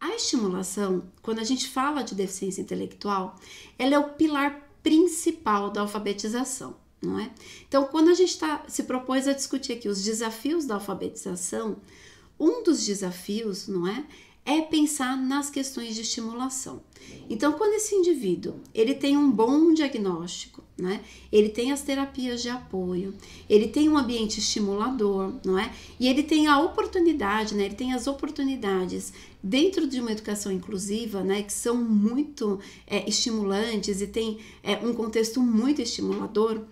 A estimulação, quando a gente fala de deficiência intelectual, ela é o pilar principal da alfabetização, não é? Então, quando a gente se propôs a discutir aqui os desafios da alfabetização, um dos desafios, não é? É pensar nas questões de estimulação. Então, quando esse indivíduo, ele tem um bom diagnóstico, né? Ele tem as terapias de apoio, ele tem um ambiente estimulador, não é? E ele tem a oportunidade, né? Ele tem as oportunidades dentro de uma educação inclusiva, né? Que são muito estimulantes e tem um contexto muito estimulador,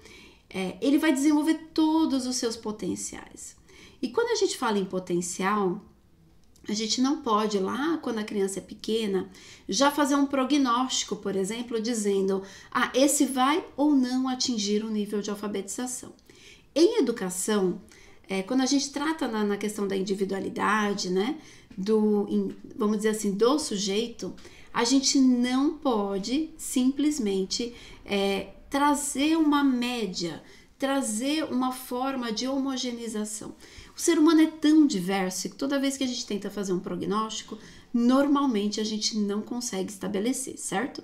ele vai desenvolver todos os seus potenciais. E quando a gente fala em potencial, a gente não pode lá, quando a criança é pequena, já fazer um prognóstico, por exemplo, dizendo, esse vai ou não atingir o nível de alfabetização. Em educação, quando a gente trata na questão da individualidade, né, vamos dizer assim, do sujeito, a gente não pode simplesmente trazer uma média, trazer uma forma de homogeneização. O ser humano é tão diverso que toda vez que a gente tenta fazer um prognóstico, normalmente a gente não consegue estabelecer, certo?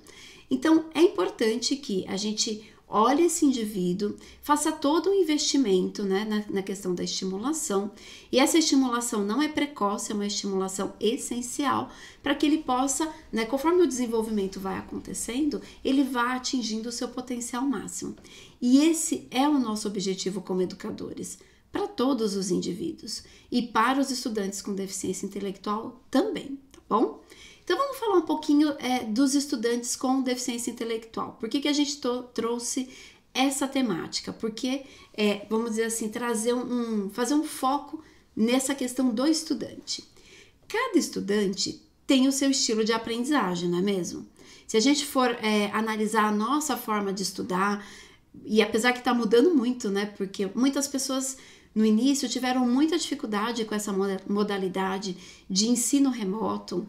Então, é importante que a gente olhe esse indivíduo, faça todo um investimento, né, na questão da estimulação, e essa estimulação não é precoce, é uma estimulação essencial para que ele possa, né, conforme o desenvolvimento vai acontecendo, ele vá atingindo o seu potencial máximo. E esse é o nosso objetivo como educadores, para todos os indivíduos e para os estudantes com deficiência intelectual também, tá bom? Então vamos falar um pouquinho dos estudantes com deficiência intelectual. Por que a gente trouxe essa temática? Porque, vamos dizer assim, fazer um foco nessa questão do estudante. Cada estudante tem o seu estilo de aprendizagem, não é mesmo? Se a gente for analisar a nossa forma de estudar, e apesar que está mudando muito, né? Porque muitas pessoas no início tiveram muita dificuldade com essa modalidade de ensino remoto.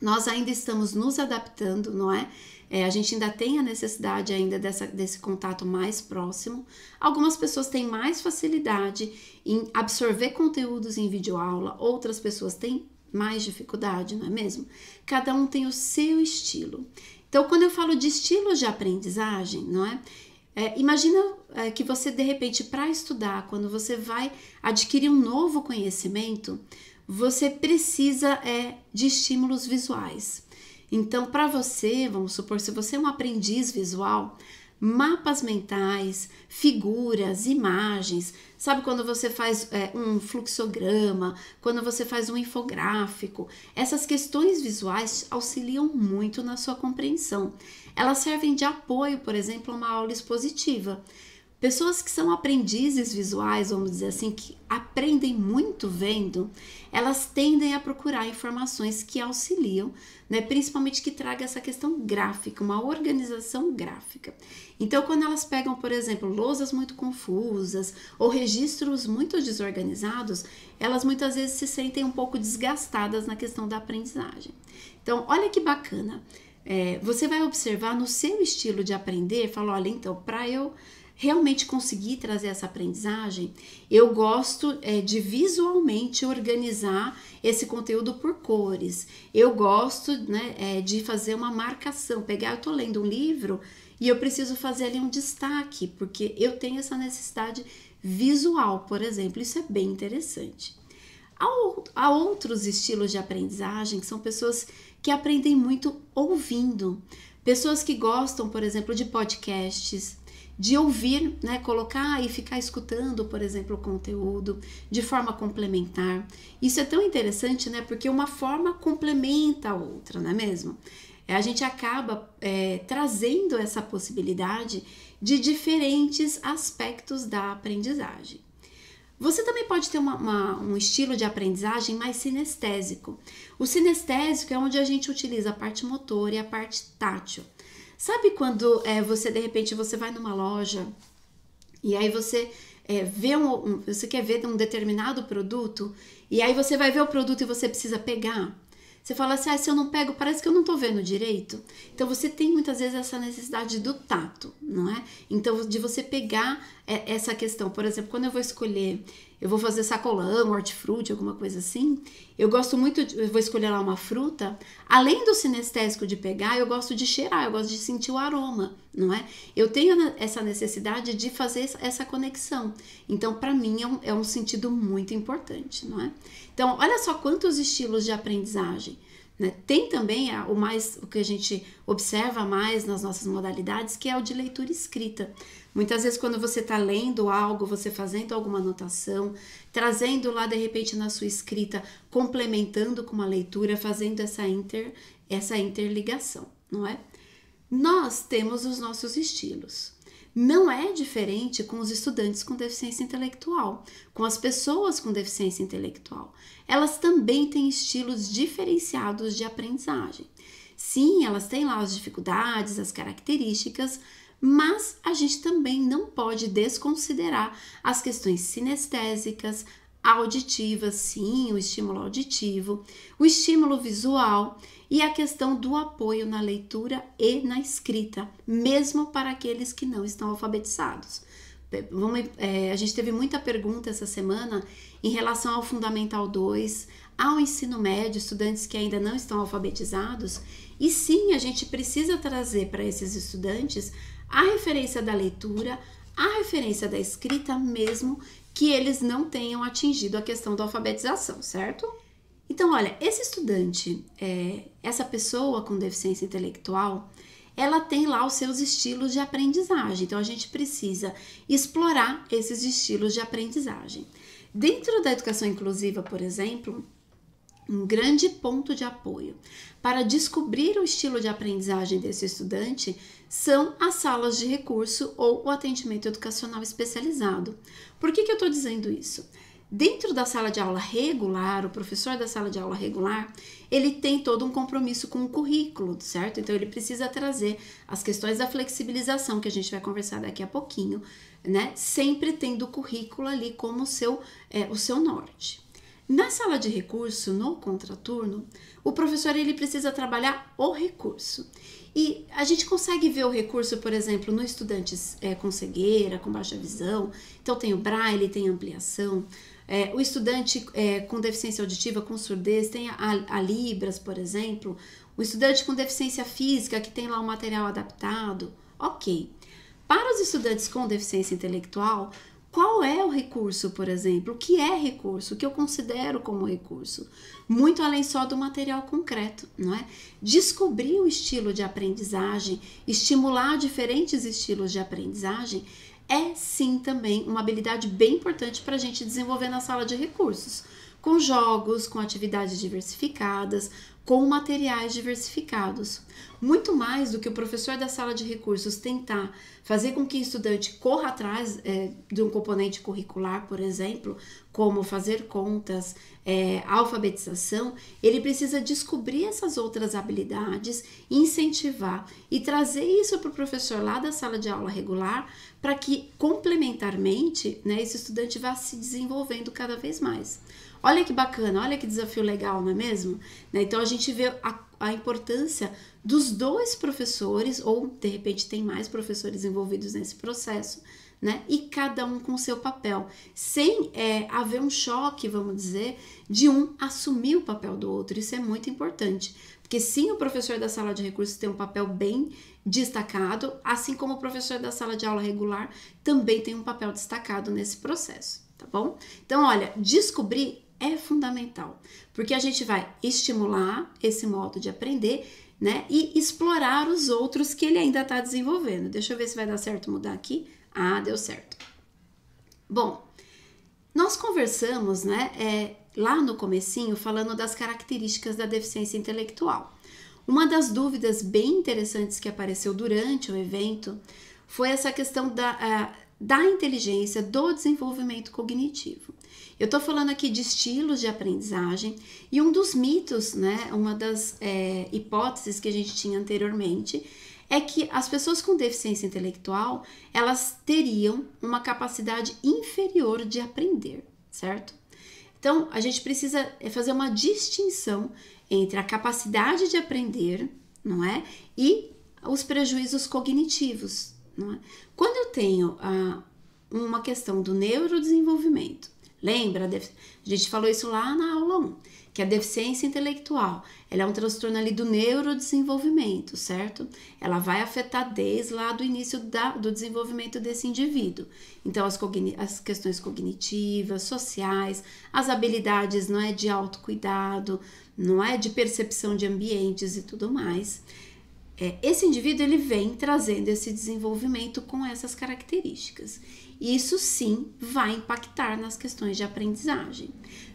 Nós ainda estamos nos adaptando, não é? A gente ainda tem a necessidade ainda desse contato mais próximo. Algumas pessoas têm mais facilidade em absorver conteúdos em videoaula, outras pessoas têm mais dificuldade, não é mesmo? Cada um tem o seu estilo. Então, quando eu falo de estilos de aprendizagem, não é? Imagina que você, de repente, para estudar, quando você vai adquirir um novo conhecimento, você precisa de estímulos visuais. Então, para você, vamos supor, se você é um aprendiz visual, mapas mentais, figuras, imagens, sabe quando você faz um fluxograma, quando você faz um infográfico, essas questões visuais auxiliam muito na sua compreensão. Elas servem de apoio, por exemplo, a uma aula expositiva. Pessoas que são aprendizes visuais, vamos dizer assim, que aprendem muito vendo, elas tendem a procurar informações que auxiliam, né, principalmente que traga essa questão gráfica, uma organização gráfica. Então, quando elas pegam, por exemplo, lousas muito confusas ou registros muito desorganizados, elas muitas vezes se sentem um pouco desgastadas na questão da aprendizagem. Então, olha que bacana. Você vai observar no seu estilo de aprender, fala, olha, então, para eu realmente conseguir trazer essa aprendizagem, eu gosto de visualmente organizar esse conteúdo por cores. Eu gosto, né, de fazer uma marcação, eu tô lendo um livro e eu preciso fazer ali um destaque, porque eu tenho essa necessidade visual, por exemplo. Isso é bem interessante. Há outros estilos de aprendizagem que são pessoas que aprendem muito ouvindo. Pessoas que gostam, por exemplo, de podcasts, de ouvir, né, colocar e ficar escutando, por exemplo, o conteúdo de forma complementar. Isso é tão interessante, né, porque uma forma complementa a outra, não é mesmo? A gente acaba trazendo essa possibilidade de diferentes aspectos da aprendizagem. Você também pode ter um estilo de aprendizagem mais sinestésico. O sinestésico é onde a gente utiliza a parte motora e a parte tátil. Sabe quando você, de repente, você vai numa loja e aí você você quer ver um determinado produto e aí você vai ver o produto e você precisa pegar? Você fala assim, se eu não pego, parece que eu não tô vendo direito. Então, você tem muitas vezes essa necessidade do tato, não é? Então, de você pegar essa questão. Por exemplo, quando eu vou escolher eu vou fazer sacolão, hortifruti, alguma coisa assim, eu gosto muito, eu vou escolher lá uma fruta, além do sinestésico de pegar, eu gosto de cheirar, eu gosto de sentir o aroma, não é? Eu tenho essa necessidade de fazer essa conexão. Então, para mim, é um sentido muito importante, não é? Então, olha só quantos estilos de aprendizagem. Né? Tem também o que a gente observa mais nas nossas modalidades, que é o de leitura escrita. Muitas vezes quando você está lendo algo, você fazendo alguma anotação, trazendo lá de repente na sua escrita, complementando com uma leitura, fazendo essa interligação, não é? Nós temos os nossos estilos. Não é diferente com os estudantes com deficiência intelectual, com as pessoas com deficiência intelectual. Elas também têm estilos diferenciados de aprendizagem. Sim, elas têm lá as dificuldades, as características, mas a gente também não pode desconsiderar as questões sinestésicas, auditivas, sim, o estímulo auditivo, o estímulo visual e a questão do apoio na leitura e na escrita, mesmo para aqueles que não estão alfabetizados. A gente teve muita pergunta essa semana em relação ao Fundamental 2, ao ensino médio, estudantes que ainda não estão alfabetizados, e sim, a gente precisa trazer para esses estudantes a referência da leitura, a referência da escrita, mesmo que eles não tenham atingido a questão da alfabetização, certo? Então, olha, esse estudante, essa pessoa com deficiência intelectual, ela tem lá os seus estilos de aprendizagem. Então, a gente precisa explorar esses estilos de aprendizagem. Dentro da educação inclusiva, por exemplo, um grande ponto de apoio para descobrir o estilo de aprendizagem desse estudante são as salas de recurso ou o atendimento educacional especializado. Por que eu estou dizendo isso? Dentro da sala de aula regular, o professor da sala de aula regular, ele tem todo um compromisso com o currículo, certo? Então, ele precisa trazer as questões da flexibilização, que a gente vai conversar daqui a pouquinho, né? Sempre tendo o currículo ali como o seu norte. Na sala de recurso, no contraturno, o professor ele precisa trabalhar o recurso. E a gente consegue ver o recurso, por exemplo, no estudante com cegueira, com baixa visão. Então, tem o braille, tem ampliação. O estudante com deficiência auditiva, com surdez, tem a Libras, por exemplo. O estudante com deficiência física, que tem lá um material adaptado. Ok. Para os estudantes com deficiência intelectual, qual é o recurso, por exemplo? O que é recurso? O que eu considero como recurso? Muito além só do material concreto, não é? Descobrir o estilo de aprendizagem, estimular diferentes estilos de aprendizagem é sim também uma habilidade bem importante para a gente desenvolver na sala de recursos, com jogos, com atividades diversificadas, com materiais diversificados. Muito mais do que o professor da sala de recursos tentar fazer com que o estudante corra atrás de um componente curricular, por exemplo, como fazer contas, alfabetização, ele precisa descobrir essas outras habilidades, incentivar e trazer isso para o professor lá da sala de aula regular, para que complementarmente, né, esse estudante vá se desenvolvendo cada vez mais. Olha que bacana, olha que desafio legal, não é mesmo? Então, a gente vê a importância dos dois professores, ou de repente tem mais professores envolvidos nesse processo, né? E cada um com seu papel, sem haver um choque, vamos dizer, de um assumir o papel do outro. Isso é muito importante, porque sim, o professor da sala de recursos tem um papel bem destacado, assim como o professor da sala de aula regular também tem um papel destacado nesse processo, tá bom? Então, olha, descobrir é fundamental, porque a gente vai estimular esse modo de aprender, né, e explorar os outros que ele ainda está desenvolvendo. Deixa eu ver se vai dar certo mudar aqui. Ah, deu certo. Bom, nós conversamos, né, lá no comecinho, falando das características da deficiência intelectual. Uma das dúvidas bem interessantes que apareceu durante o evento foi essa questão da inteligência, do desenvolvimento cognitivo. Eu estou falando aqui de estilos de aprendizagem e um dos mitos, né, uma das hipóteses que a gente tinha anteriormente é que as pessoas com deficiência intelectual, elas teriam uma capacidade inferior de aprender, certo? Então, a gente precisa fazer uma distinção entre a capacidade de aprender, não é? E os prejuízos cognitivos, não é? Quando eu tenho uma questão do neurodesenvolvimento, Lembra? A gente falou isso lá na aula 1, que a deficiência intelectual, ela é um transtorno ali do neurodesenvolvimento, certo? Ela vai afetar desde lá do início do desenvolvimento desse indivíduo. Então, as questões cognitivas, sociais, as habilidades, não é, de autocuidado, não é, de percepção de ambientes e tudo mais. Esse indivíduo, ele vem trazendo esse desenvolvimento com essas características. Isso sim vai impactar nas questões de aprendizagem,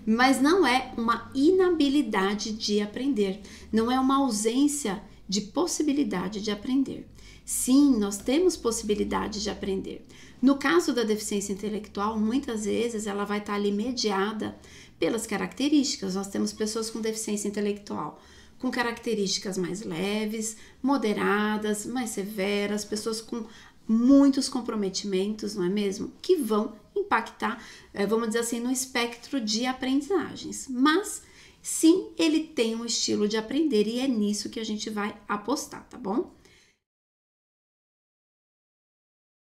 mas não é uma inabilidade de aprender, não é uma ausência de possibilidade de aprender. Sim, nós temos possibilidade de aprender. No caso da deficiência intelectual, muitas vezes ela vai estar ali mediada pelas características. Nós temos pessoas com deficiência intelectual com características mais leves, moderadas, mais severas, pessoas com muitos comprometimentos, não é mesmo? Que vão impactar, vamos dizer assim, no espectro de aprendizagens. Mas, sim, ele tem um estilo de aprender e é nisso que a gente vai apostar, tá bom?